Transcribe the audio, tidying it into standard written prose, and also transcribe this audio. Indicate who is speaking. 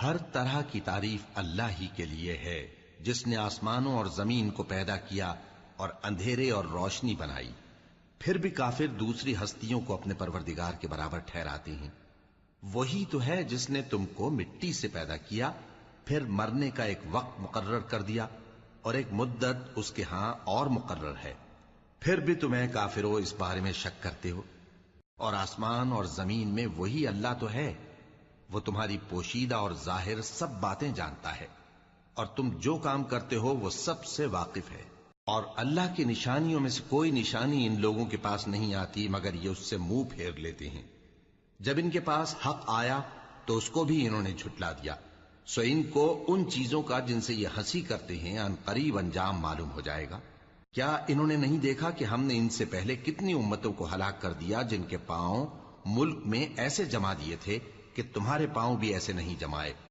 Speaker 1: ہر طرح کی تعریف اللہ ہی کے لیے ہے جس نے آسمانوں اور زمین کو پیدا کیا اور اندھیرے اور روشنی بنائی. پھر بھی کافر دوسری ہستیوں کو اپنے پروردگار کے برابر ٹھہراتے ہیں. وہی تو ہے جس نے تم کو مٹی سے پیدا کیا، پھر مرنے کا ایک وقت مقرر کر دیا اور ایک مدت اس کے ہاں اور مقرر ہے. پھر بھی تمہیں کافروں اس بارے میں شک کرتے ہو. اور آسمان اور زمین میں وہی اللہ تو ہے، وہ تمہاری پوشیدہ اور ظاہر سب باتیں جانتا ہے، اور تم جو کام کرتے ہو وہ سب سے واقف ہے. اور اللہ کی نشانیوں میں سے کوئی نشانی ان لوگوں کے پاس نہیں آتی مگر یہ اس سے منہ پھیر لیتے ہیں. جب ان کے پاس حق آیا تو اس کو بھی انہوں نے جھٹلا دیا. سو ان کو ان چیزوں کا جن سے یہ ہنسی کرتے ہیں ان قریب انجام معلوم ہو جائے گا. کیا انہوں نے نہیں دیکھا کہ ہم نے ان سے پہلے کتنی امتوں کو ہلاک کر دیا جن کے پاؤں ملک میں ایسے جما دیے تھے کہ تمہارے پاؤں بھی ایسے نہیں جمائے.